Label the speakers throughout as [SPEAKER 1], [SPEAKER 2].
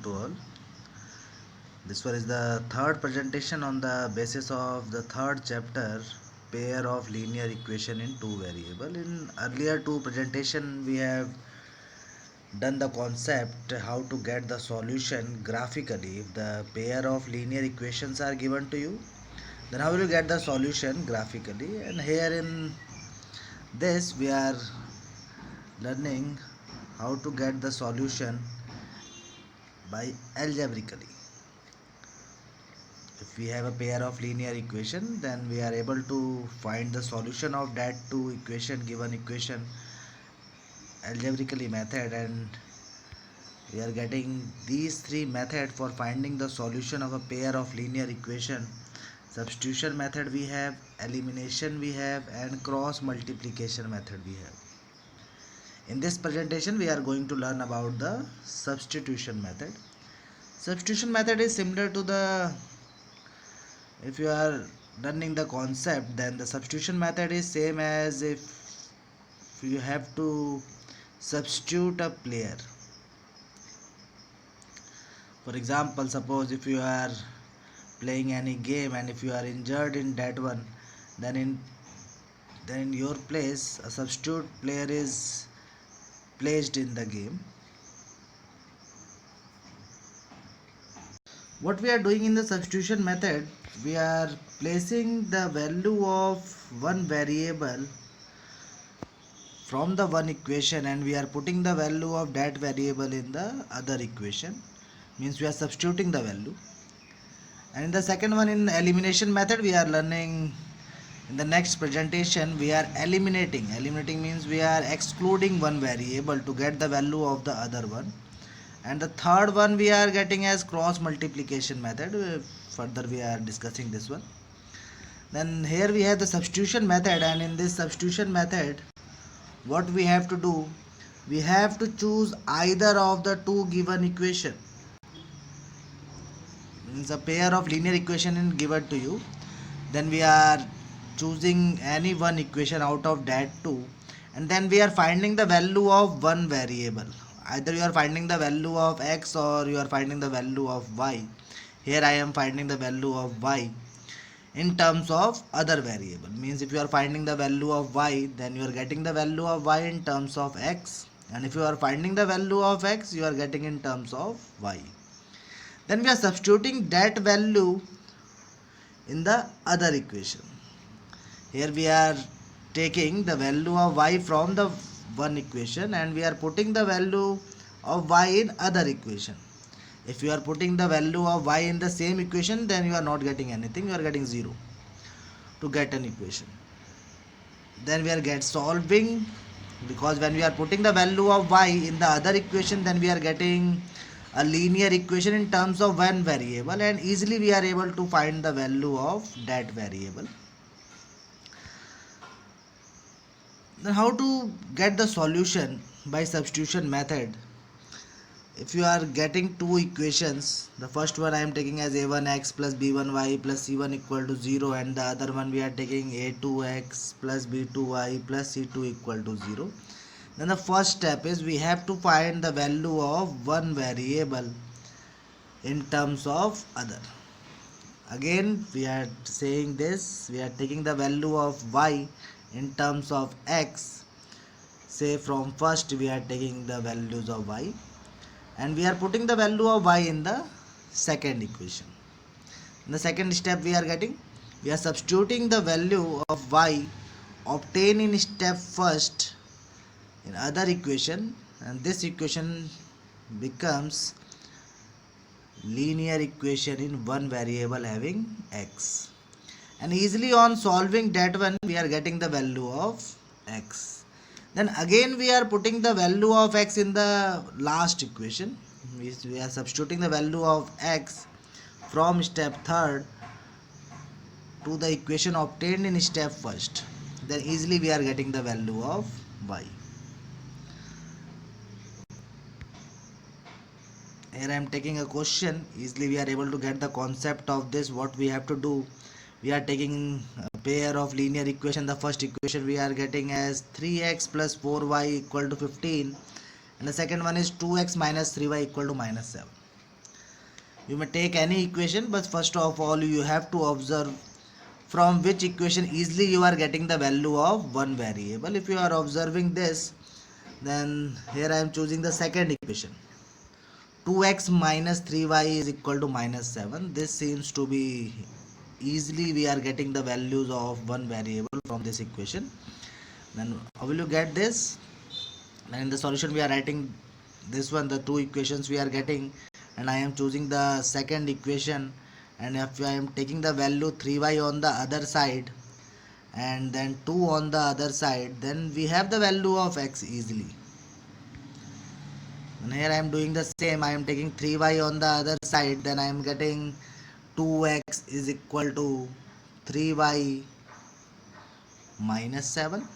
[SPEAKER 1] to all. This one is the third presentation on the basis of the third chapter, pair of linear equation in two variable. In earlier two presentation we have done the concept how to get the solution graphically. If the pair of linear equations are given to you, then how will you get the solution graphically? And here in this we are learning how to get the solution by algebraically. If we have a pair of linear equation, then we are able to find the solution of that two given equation algebraically method, and we are getting these three methods for finding the solution of a pair of linear equation. Substitution method we have, elimination we have, and cross multiplication method we have. In this presentation we are going to learn about the substitution method. Substitution method is similar to the, if you are learning the concept, then the substitution method is same as if you have to substitute a player. For example, suppose if you are playing any game and if you are injured in that one, then in your place a substitute player is placed in the game. What we are doing in the substitution method, we are placing the value of one variable from the one equation and we are putting the value of that variable in the other equation, means we are substituting the value. And in the second one, in elimination method, we are learning in the next presentation, we are eliminating means we are excluding one variable to get the value of the other one. And the third one we are getting as cross multiplication method. Further we are discussing this one. Then here we have the substitution method, and in this substitution method what we have to do, we have to choose either of the two given equation. Means a pair of linear equation is given to you, then we are choosing any one equation out of that two, and then we are finding the value of one variable. Either you are finding the value of x or you are finding the value of y. Here I am finding the value of y in terms of other variable. Means if you are finding the value of y, then you are getting the value of y in terms of x, and if you are finding the value of x, you are getting in terms of y. Then we are substituting that value in the other equation. Here we are taking the value of y from the one equation and we are putting the value of y in other equation. If you are putting the value of y in the same equation, then you are not getting anything, you are getting 0 to get an equation. Then we are solving, because when we are putting the value of y in the other equation, then we are getting a linear equation in terms of one variable, and easily we are able to find the value of that variable. Then how to get the solution by substitution method? If you are getting two equations, the first one I am taking as a1x plus b1y plus c1 equal to 0, and the other one we are taking a2x plus b2y plus c2 equal to 0. Then the first step is we have to find the value of one variable in terms of other. Again we are saying this, we are taking the value of y in terms of x. Say from first we are taking the values of y and we are putting the value of y in the second equation. In the second step we are substituting the value of y obtained in step first in other equation, and this equation becomes linear equation in one variable having x. And easily on solving that one we are getting the value of x. Then again we are putting the value of x in the last equation. We are substituting the value of x from step third to the equation obtained in step first. Then easily we are getting the value of y. Here I am taking a question. Easily we are able to get the concept of this. What we have to do, we are taking a pair of linear equation. The first equation we are getting as 3x plus 4y equal to 15, and the second one is 2x minus 3y equal to minus 7. You may take any equation, but first of all you have to observe from which equation easily you are getting the value of one variable. If you are observing this, then here I am choosing the second equation. 2x minus 3y is equal to minus 7. This seems to be easily we are getting the values of one variable from this equation. Then how will you get this? And in the solution we are writing this one, the two equations we are getting, and I am choosing the second equation, and if I am taking the value 3y on the other side and then 2 on the other side, then we have the value of x easily. And here I am doing the same. I am taking 3y on the other side, then I am getting 2x is equal to 3y minus 7.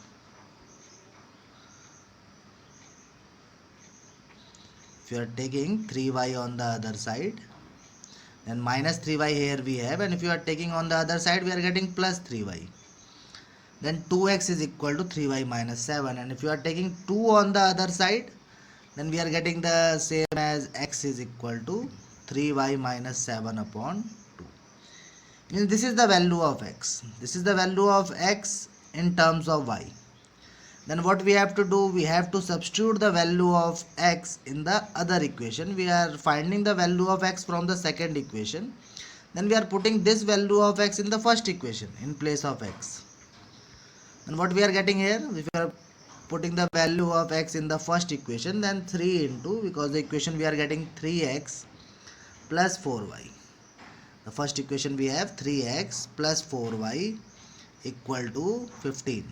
[SPEAKER 1] If you are taking 3y on the other side, then minus 3y here we have, and if you are taking on the other side, we are getting plus 3y. Then 2x is equal to 3y minus 7, and if you are taking 2 on the other side, then we are getting the same as x is equal to 3y minus 7 upon 2. Means this is the value of x. This is the value of x in terms of y. Then what we have to do, we have to substitute the value of x in the other equation. We are finding the value of x from the second equation. Then we are putting this value of x in the first equation in place of x. And what we are getting here, if we are putting the value of x in the first equation, then 3 into, because the equation we are getting 3x plus 4y. The first equation we have 3x plus 4y equal to 15.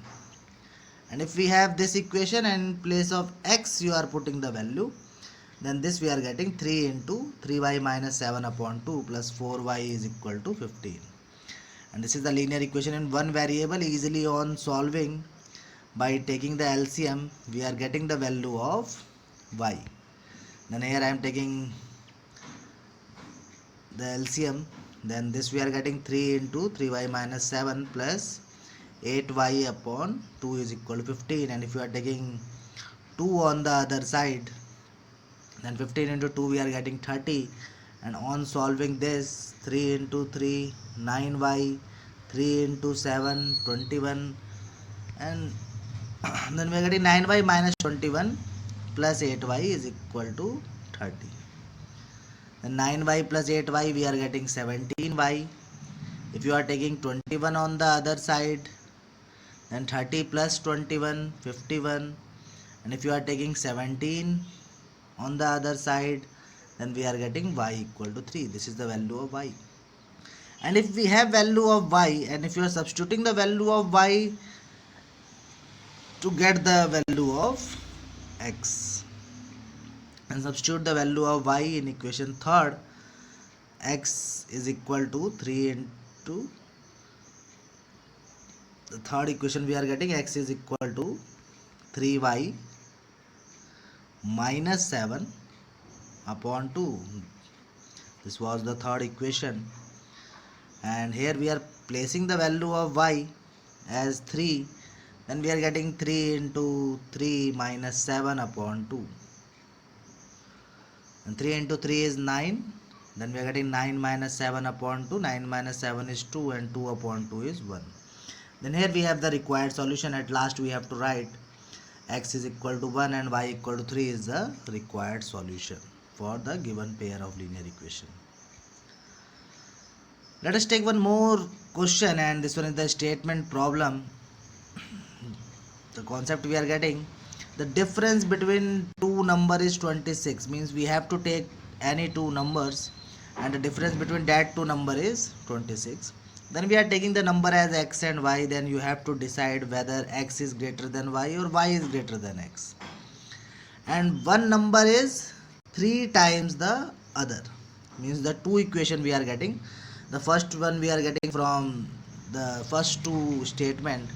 [SPEAKER 1] And if we have this equation and in place of x you are putting the value, then this we are getting 3 into 3y minus 7 upon 2 plus 4y is equal to 15. And this is the linear equation in one variable. Easily on solving by taking the LCM, we are getting the value of y. Then here I am taking the LCM, then this we are getting 3 into 3y minus 7 plus 8y upon 2 is equal to 15. And if you are taking 2 on the other side, then 15 into 2 we are getting 30. And on solving this, 3 into 3 9y, 3 into 7 21, and then we are getting 9y minus 21 plus 8y is equal to 30. Then 9y plus 8y we are getting 17y. If you are taking 21 on the other side, then 30 plus 21 51, and if you are taking 17 on the other side, then we are getting y equal to 3. This is the value of y. And if we have value of y, and if you are substituting the value of y to get the value of x, and substitute the value of y in equation third, x is equal to 3 into the third equation we are getting x is equal to 3y minus 7 upon 2. This was the third equation, and here we are placing the value of y as 3. Then we are getting 3 into 3 minus 7 upon 2, and 3 into 3 is 9. Then we are getting 9 minus 7 upon 2. 9 minus 7 is 2, and 2 upon 2 is 1. Then here we have the required solution. At last we have to write x is equal to 1 and y equal to 3 is the required solution for the given pair of linear equation. Let us take one more question, and this one is the statement problem. The concept we are getting, the difference between two number is 26, means we have to take any two numbers and the difference between that two number is 26. Then we are taking the number as x and y. Then you have to decide whether x is greater than y or y is greater than x. And one number is 3 times the other, means the two equation we are getting. The first one we are getting from the first two statement,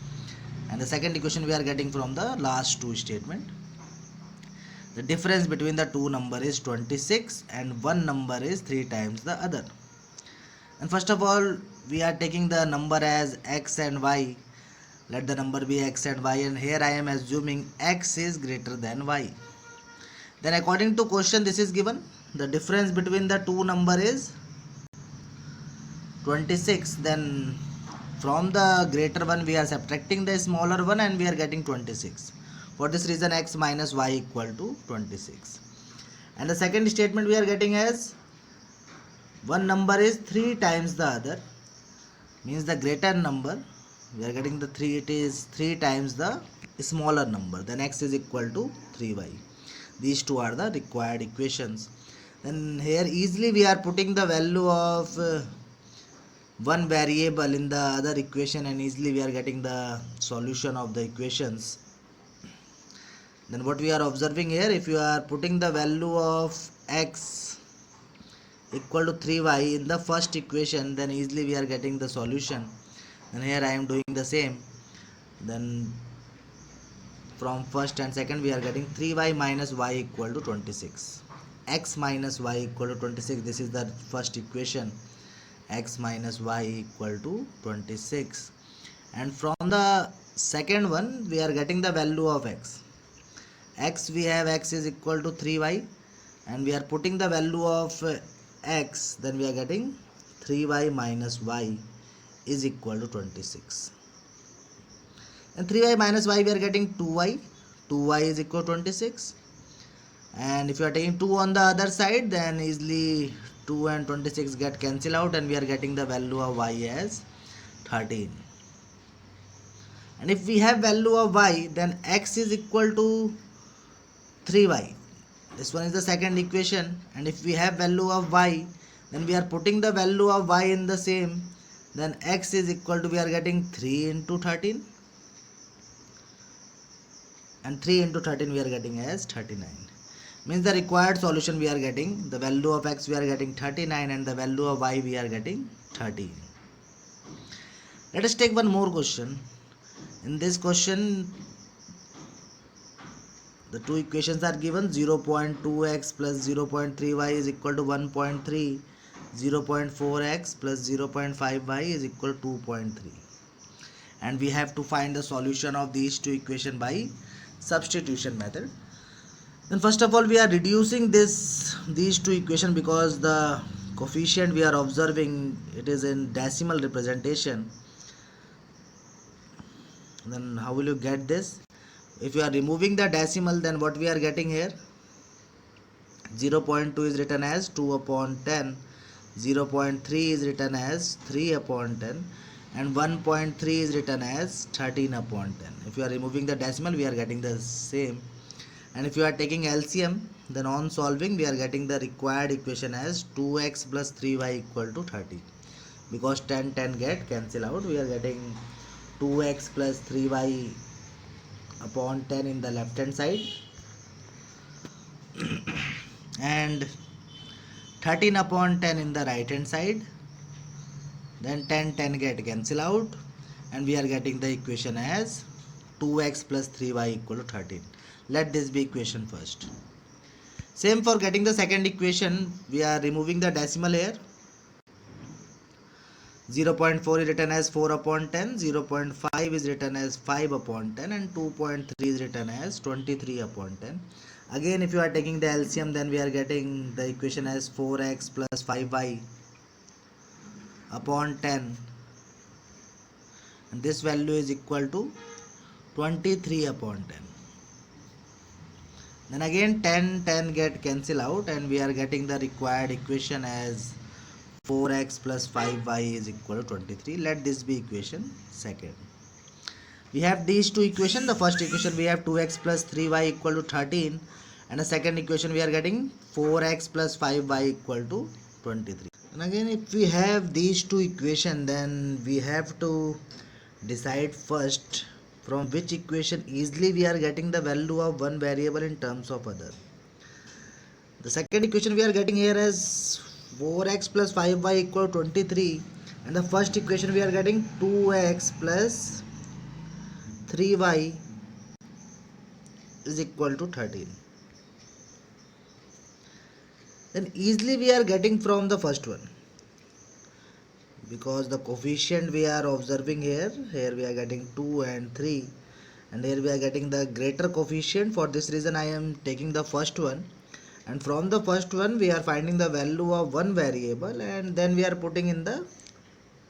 [SPEAKER 1] and the second equation we are getting from the last two statement. The difference between the two number is 26 and one number is 3 times the other. And first of all, we are taking the number as x and y. Let the number be x and y, and here I am assuming x is greater than y. Then according to question, this is given the difference between the two number is 26. Then from the greater one we are subtracting the smaller one and we are getting 26. For this reason x minus y equal to 26. And the second statement we are getting as one number is 3 times the other, means the greater number we are getting the 3, it is 3 times the smaller number, then x is equal to 3y. These two are the required equations. Then here easily we are putting the value of one variable in the other equation and easily we are getting the solution of the equations. Then what we are observing here, if you are putting the value of x equal to 3y in the first equation, then easily we are getting the solution. And here I am doing the same. Then from first and second we are getting 3y minus y equal to 26. X minus y equal to 26, this is the first equation. X minus y equal to 26. And from the second one we are getting the value of x. X, we have x is equal to 3y and we are putting the value of x, then we are getting 3y minus y is equal to 26. And 3y minus y we are getting 2y. 2y is equal to 26. And if you are taking 2 on the other side, then easily 2 and 26 get cancelled out and we are getting the value of y as 13. And if we have value of y, then x is equal to 3y. This one is the second equation. And if we have value of y, then we are putting the value of y in the same, then x is equal to, we are getting 3 into 13 and 3 into 13 we are getting as 39. Means the required solution we are getting, the value of x we are getting 39 and the value of y we are getting 13. Let us take one more question. In this question the two equations are given. 0.2x plus 0.3y is equal to 1.3. 0.4x plus 0.5y is equal to 2.3. And we have to find the solution of these two equations by substitution method. Then first of all we are reducing these two equations because the coefficient we are observing, it is in decimal representation. Then how will you get this? If you are removing the decimal, then what we are getting here, 0.2 is written as 2 upon 10, 0.3 is written as 3 upon 10 and 1.3 is written as 13 upon 10. If you are removing the decimal we are getting the same. And if you are taking LCM, then on solving we are getting the required equation as 2x plus 3y equal to 30. Because 10 get cancel out, we are getting 2x plus 3y upon 10 in the left hand side and 13 upon 10 in the right hand side. Then 10 get cancel out and we are getting the equation as 2x plus 3y equal to 13. Let this be equation first. Same for getting the second equation, we are removing the decimal here. 0.4 is written as 4 upon 10, 0.5 is written as 5 upon 10 and 2.3 is written as 23 upon 10. Again if you are taking the LCM, then we are getting the equation as 4x plus 5y upon 10 and this value is equal to 23 upon 10. Then again 10 get cancel out and we are getting the required equation as 4x plus 5y is equal to 23. Let this be equation second. We have these two equations. The first equation we have 2x plus 3y equal to 13 and the second equation we are getting 4x plus 5y equal to 23. And again if we have these two equations, then we have to decide first from which equation easily we are getting the value of one variable in terms of other. The second equation we are getting here as 4x plus 5y equal to 23 and the first equation we are getting 2x plus 3y is equal to 13. Then easily we are getting from the first one because the coefficient we are observing here we are getting 2 and 3 and here we are getting the greater coefficient. For this reason I am taking the first one and from the first one we are finding the value of one variable, and then we are putting in the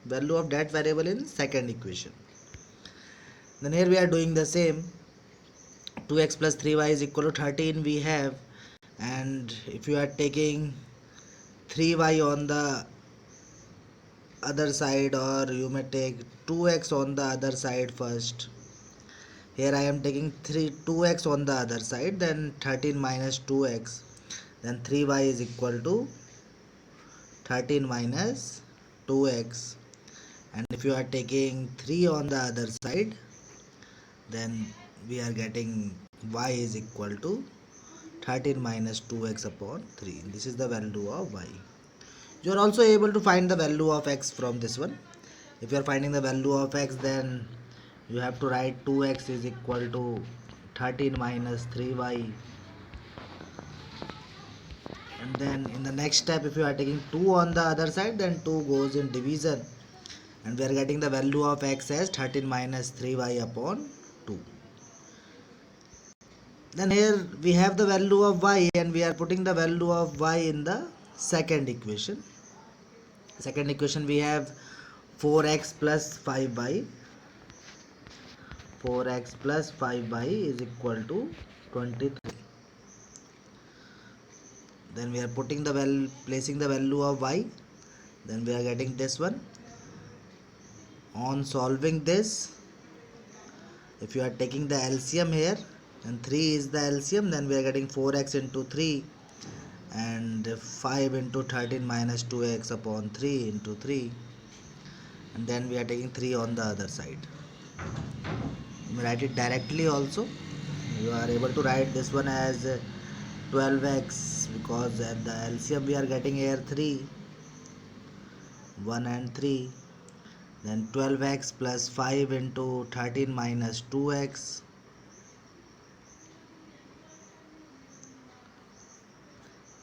[SPEAKER 1] value of that variable in second equation. Then here we are doing the same. 2x plus 3y is equal to 13 we have, and if you are taking 3y on the other side, or you may take 2x on the other side first. Here I am taking 2x on the other side, then 13 minus 2x, then 3y is equal to 13 minus 2x, and if you are taking 3 on the other side, then we are getting y is equal to 13 minus 2x upon 3. This is the value of y. You are also able to find the value of x from this one. If you are finding the value of x, then you have to write 2x is equal to 13 minus 3y, and then in the next step, if you are taking 2 on the other side, then 2 goes in division, and we are getting the value of x as 13 minus 3y upon 2. Then here we have the value of y, and we are putting the value of y in the second equation. Second equation we have 4x plus 5y. 4x plus 5y is equal to 23. Then we are putting the placing the value of y, then we are getting this one. On solving this, if you are taking the LCM here, and 3 is the LCM, then we are getting 4x into 3, and 5 into 13 minus 2x upon 3 into 3, and then we are taking 3 on the other side. You may write it directly also. You are able to write this one as 12x, because at the LCM we are getting here 3, 1 and 3, then 12x plus 5 into 13 minus 2x,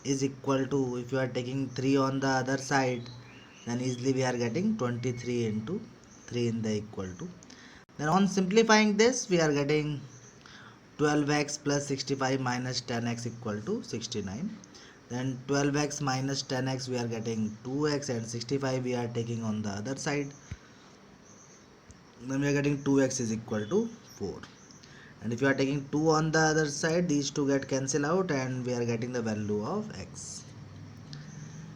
[SPEAKER 1] is equal to, if you are taking 3 on the other side, then easily we are getting 23 into 3 in the equal to. Then on simplifying this, we are getting 12x plus 65 minus 10x equal to 69. Then 12x minus 10x we are getting 2x, and 65 we are taking on the other side. Then we are getting 2x is equal to 4. And if you are taking 2 on the other side, these two get cancelled out, and we are getting the value of x.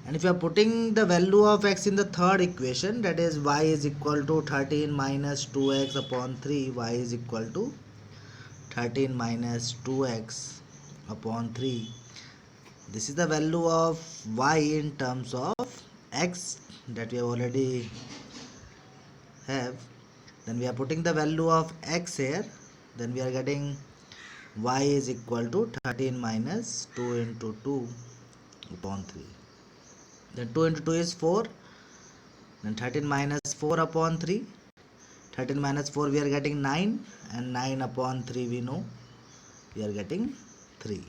[SPEAKER 1] And if you are putting the value of x in the third equation, that is y is equal to 13 minus 2x upon 3, y is equal to 13 minus 2x upon 3. This is the value of y in terms of x that we have already have. Then we are putting the value of x here, then we are getting y is equal to 13 minus 2 into 2 upon 3. Then 2 into 2 is 4, then 13 minus 4 upon 3. 13 minus 4 we are getting 9, and 9 upon 3 we know we are getting 3.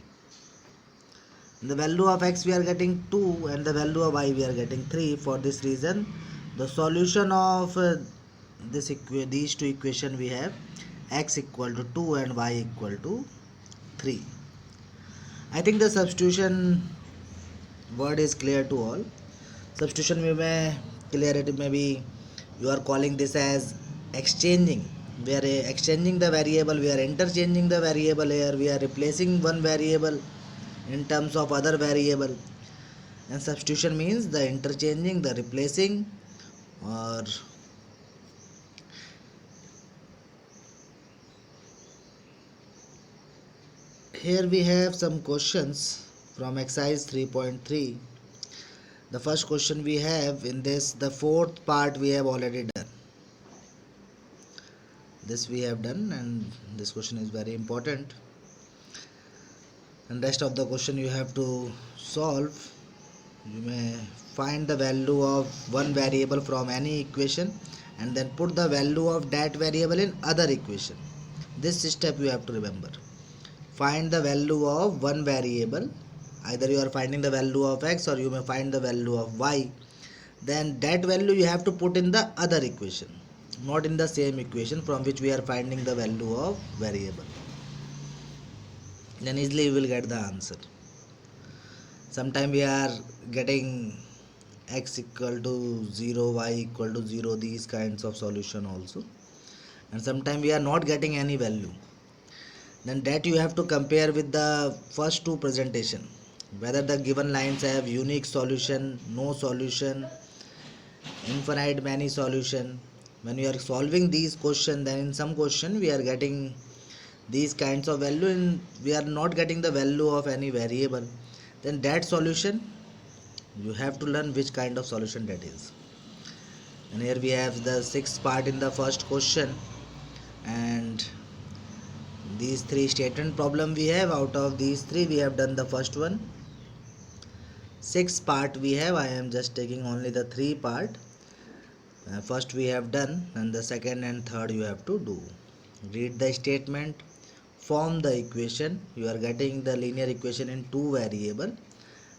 [SPEAKER 1] And the value of x we are getting 2, and the value of y we are getting 3. For this reason, the solution of these two equation we have x equal to 2 and y equal to 3. I think the substitution word is clear to all. Substitution we may clear it, maybe you are calling this as exchanging. We are exchanging the variable, we are interchanging the variable here, we are replacing one variable in terms of other variable. And substitution means the interchanging, the replacing, or here we have some questions from exercise 3.3. The first question we have in this, the fourth part we have already done. This we have done, and this question is very important. And rest of the question you have to solve. You may find the value of one variable from any equation, and then put the value of that variable in other equation. This step you have to remember. Find the value of one variable, either you are finding the value of x or you may find the value of y, then that value you have to put in the other equation, not in the same equation from which we are finding the value of variable. Then easily you will get the answer. Sometime we are getting x equal to 0, y equal to 0, these kinds of solution also. And sometime we are not getting any value, then that you have to compare with the first two presentation, whether the given lines have unique solution, no solution, infinite many solution. When we are solving these question, then in some question we are getting these kinds of value and we are not getting the value of any variable, then that solution you have to learn which kind of solution that is. And here we have the sixth part in the first question, and these three statement problem we have. Out of these three we have done the first one. Sixth part we have, I am just taking only the three part. First we have done, and the second and third you have to do. Read the statement, form the equation. You are getting the linear equation in two variable,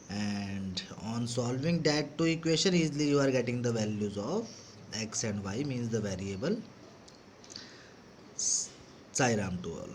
[SPEAKER 1] and on solving that two equation easily you are getting the values of x and y, means the variable. Sai Ram to all.